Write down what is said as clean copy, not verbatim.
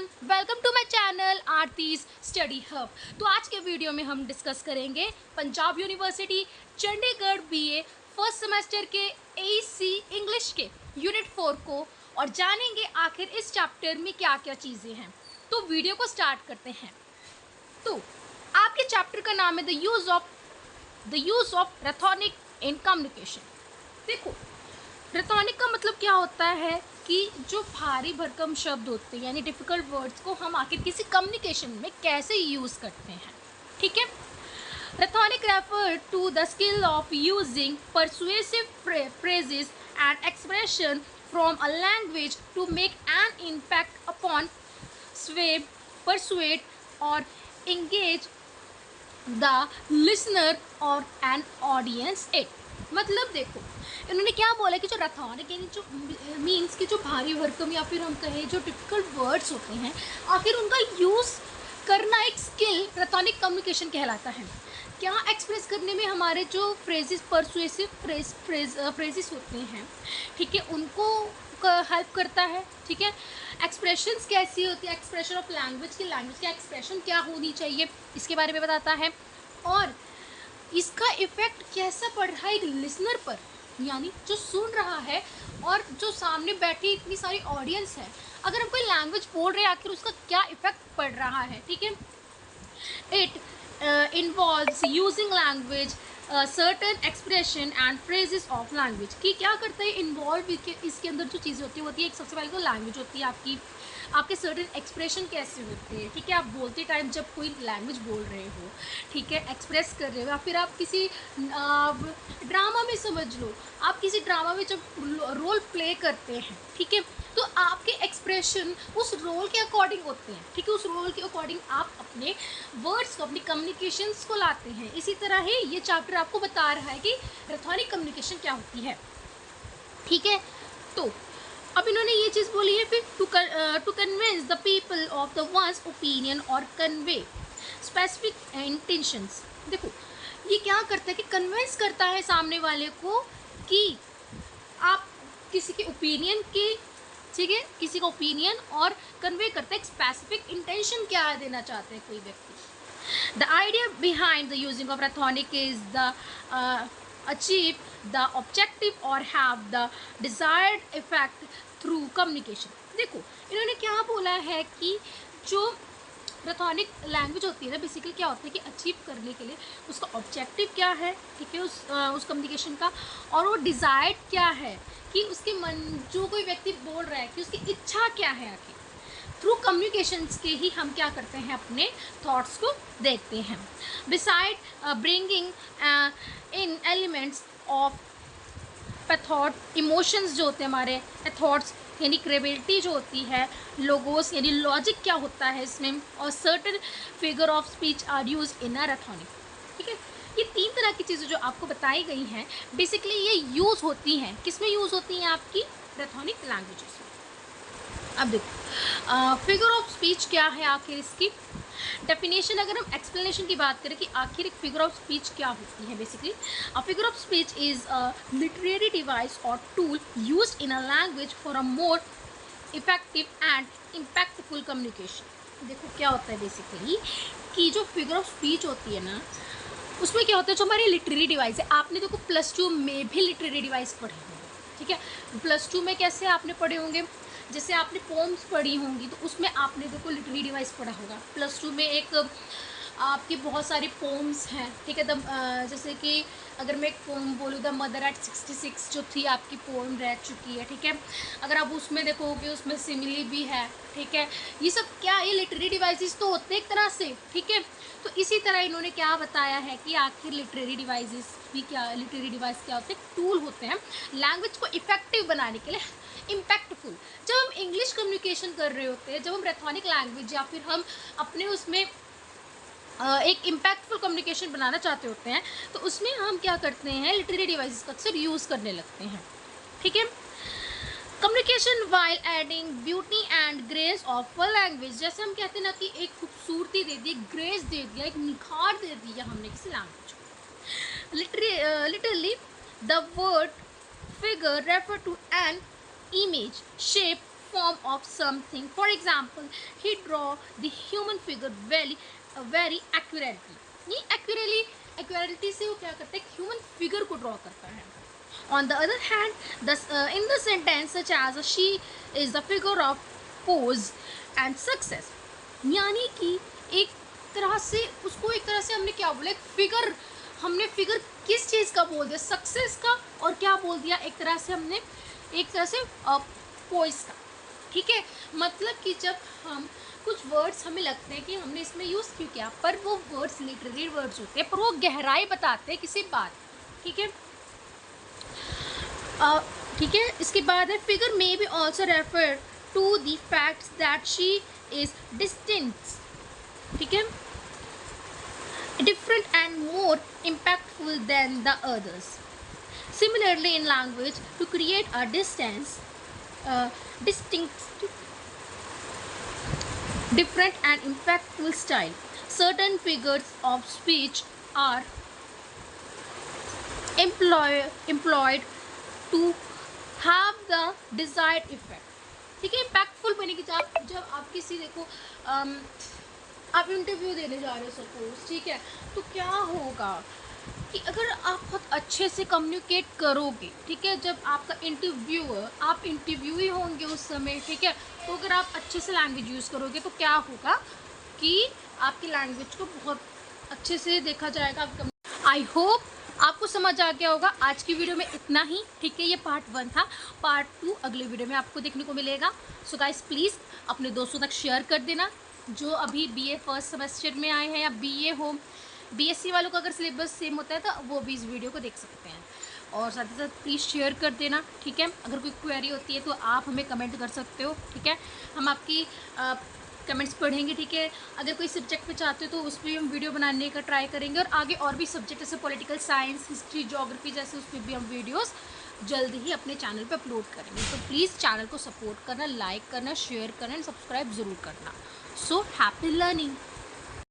Welcome to my channel Aarti's study hub. तो आज के वीडियो में हम डिस्कस करेंगे Punjab university Chandigarh BA first semester के एसी इंग्लिश के यूनिट 4 को और जानेंगे आखिर इस चैप्टर में क्या क्या चीज़ें हैं। तो वीडियो को स्टार्ट करते हैं। तो आपके चैप्टर का नाम है the use of rhetoric in communication. देखो, रेथोनिक का मतलब क्या होता है कि जो भारी भरकम शब्द होते हैं यानी डिफ़िकल्ट वर्ड्स को हम आखिर किसी कम्युनिकेशन में कैसे यूज़ करते हैं। ठीक है। Rhetoric refer to the skill of using persuasive phrases and expression from a language to make an impact upon sway, persuade or engage the listener और एन ऑडियंस इट। मतलब देखो, इन्होंने क्या बोला कि जो रेथोनिक यानी जो मीन्स कि जो भारी भरकम या फिर हम कहें जो डिफ़िकल्ट वर्ड्स होते हैं, आखिर उनका यूज़ करना एक स्किल रेथोनिक कम्युनिकेशन कहलाता है। क्या एक्सप्रेस करने में हमारे जो फ्रेजेस परसुएसिव फ्रेजेस होते हैं, ठीक है, उनको हेल्प करता है। ठीक है। एक्सप्रेशंस कैसी होती है, एक्सप्रेशन ऑफ लैंग्वेज की लैंग्वेज का एक्सप्रेशन क्या होनी चाहिए, इसके बारे में बताता है। और इसका इफ़ेक्ट कैसा पड़ रहा है एक लिसनर पर, यानी जो सुन रहा है और जो सामने बैठी इतनी सारी ऑडियंस है, अगर हम कोई लैंग्वेज बोल रहे हैं आखिर उसका क्या इफ़ेक्ट पड़ रहा है। ठीक है। It involves using language certain expression and phrases of language. कि क्या करता है इन्वॉल्व इसके अंदर जो चीज़ें होती है एक सबसे पहले तो लैंग्वेज होती है आपके सर्टन एक्सप्रेशन कैसे होते हैं। ठीक है। आप बोलते टाइम जब कोई लैंग्वेज बोल रहे हो, ठीक है, एक्सप्रेस कर रहे हो, या फिर आप किसी ड्रामा में समझ लो, आप किसी ड्रामा में जब रोल प्ले करते हैं, ठीक है, तो आपके एक्सप्रेशन उस रोल के अकॉर्डिंग होते हैं। ठीक है। उस रोल के अकॉर्डिंग आप अपने वर्ड्स को, अपनी कम्युनिकेशंस को लाते हैं। इसी तरह ही ये चैप्टर आपको बता रहा है कि रेथोनिक कम्युनिकेशन क्या होती है। ठीक है। तो अब इन्होंने ये चीज़ बोली है फिर to convince the people of the one's opinion और कन्वे स्पेसिफिक इंटेंशंस। देखो, ये क्या करता है कि कन्विंस करता है सामने वाले को कि आप किसी के ओपिनियन की, ठीक है, किसी का ओपिनियन और कन्वे करता है एक स्पेसिफिक इंटेंशन क्या देना चाहते हैं कोई व्यक्ति। The idea behind the using of rhetoric is the achieve the objective और have the desired effect through communication. देखो, इन्होंने क्या बोला है कि जो रेथोनिक लैंग्वेज होती है ना, बेसिकली क्या होता है कि अचीव करने के लिए उसका ऑब्जेक्टिव क्या है, ठीक है, उस कम्युनिकेशन का, और वो डिज़ायर्ड क्या है कि उसके मन, जो कोई व्यक्ति बोल रहा है कि उसकी इच्छा क्या है। आखिर थ्रू कम्युनिकेशंस के ही हम क्या करते हैं, अपने थॉट्स को देखते हैं। Beside bringing in elements of pathos, emotions जो होते हैं हमारे, थॉट्स यानी क्रेडिबिलिटी जो होती है, लोगोस यानी लॉजिक क्या होता है इसमें, और certain figure of speech are use in a rhetoric. ठीक है। ये 3 तरह की चीज़ें जो आपको बताई गई हैं, बेसिकली ये यूज़ होती हैं, किस में यूज़ होती हैं, आपकी रेथोनिक लैंग्वेजेस में। अब देखो, फिगर ऑफ स्पीच क्या है आखिर इसकी डेफिनेशन। अगर हम एक्सप्लेनेशन की बात करें कि आखिर एक फिगर ऑफ स्पीच क्या होती है, basically a figure of speech is a literary device और tool used in a language for a more effective and impactful communication. देखो क्या होता है बेसिकली कि जो फिगर ऑफ स्पीच होती है ना, उसमें क्या होता है, जो हमारी लिटरेरी डिवाइस है, आपने देखो +2 में भी लिटरेरी डिवाइस पढ़े होंगे। ठीक है। +2 में कैसे आपने पढ़े होंगे, जैसे आपने पोम्स पढ़ी होंगी तो उसमें आपने देखो लिटरेरी डिवाइस पढ़ा होगा। +2 में एक आपकी बहुत सारी पोम्स हैं। ठीक है। जैसे कि अगर मैं एक पोम बोलूँ, द मदर एट 66 जो थी आपकी पोम रह चुकी है। ठीक है। अगर आप उसमें देखोगे उसमें सिमिली भी है। ठीक है। ये सब क्या, ये लिटरेरी डिवाइसेस तो होते हैं एक तरह से। ठीक है। तो इसी तरह इन्होंने क्या बताया है कि आखिर लिटरेरी डिवाइसेस भी क्या, लिटरेरी डिवाइस क्या होते हैं, टूल होते हैं लैंग्वेज को इफेक्टिव बनाने के लिए, इम्पैक्टफुल। जब हम इंग्लिश कम्युनिकेशन कर रहे होते हैं, जब हम रेथोनिक लैंग्वेज या फिर हम अपने उसमें एक इम्पैक्टफुल कम्युनिकेशन बनाना चाहते होते हैं, तो उसमें हम क्या करते हैं, लिटरेरी डिवाइसेस का अक्सर यूज़ करने लगते हैं। ठीक है। Communication while adding beauty and grace of a language. जैसे हम कहते हैं ना कि एक खूबसूरती दे दी, एक ग्रेस दे दिया, एक निखार दे दिया हमने किसी लैंग्वेज को। Literally, the word figure refer to an image, shape, form of something. For example, he draw the human figure very accurately. ये accurately से वो क्या करता है, human figure को draw करता है. On the other hand, in the sentence such as she is the figure of pose and success, यानी कि एक तरह से उसको एक तरह से हमने क्या बोला, एक फिगर, हमने फिगर किस चीज़ का बोल दिया, सक्सेस का, और क्या बोल दिया, एक तरह से हमने एक तरह से पोइस का. ठीक है, मतलब कि जब हम कुछ वर्ड्स हमें लगते हैं कि हमने इसमें यूज़ क्यों किया, पर वो वर्ड्स लिटरेरी वर्ड्स होते हैं, पर वो गहराई बताते हैं किसी बात. ठीक है, ठीक है. इसके बाद है figure may be also refer to the facts that she is distinct. ठीक है, different and more impactful than the others. Similarly, in language, to create a distinct, different and impactful style, certain figures of speech are employed to have the desired effect. ठीक है, impactful बने कि जब आप किसी देखो आप इंटरव्यू देने जा रहे हो सपोज, ठीक है, तो क्या होगा कि अगर आप बहुत अच्छे से कम्युनिकेट करोगे, ठीक है, जब आपका इंटरव्यूअर, आप इंटरव्यूई होंगे उस समय, ठीक है, तो अगर आप अच्छे से लैंग्वेज यूज़ करोगे तो क्या होगा कि आपकी लैंग्वेज को बहुत अच्छे से देखा जाएगा. आई होप आपको समझ आ गया होगा. आज की वीडियो में इतना ही. ठीक है, ये पार्ट 1 था. पार्ट 2 अगले वीडियो में आपको देखने को मिलेगा. सो गाइस, प्लीज़ अपने दोस्तों तक शेयर कर देना जो अभी बीए फर्स्ट सेमेस्टर में आए हैं, या बीए हो, बीएससी वालों का अगर सिलेबस सेम होता है तो वो भी इस वीडियो को देख सकते हैं. और साथ ही साथ प्लीज़ शेयर कर देना. ठीक है, अगर कोई क्वेरी होती है तो आप हमें कमेंट कर सकते हो. ठीक है, हम आपकी कमेंट्स पढ़ेंगे. ठीक है, अगर कोई सब्जेक्ट पे चाहते हो तो उस पर हम वीडियो बनाने का ट्राई करेंगे, और आगे और भी सब्जेक्ट जैसे पॉलिटिकल साइंस, हिस्ट्री, ज्योग्राफी जैसे, उस पर भी हम वीडियोज़ जल्दी ही अपने चैनल पे अपलोड करेंगे. तो प्लीज़ चैनल को सपोर्ट करना, लाइक करना, शेयर करना एंड सब्सक्राइब ज़रूर करना. So happy learning.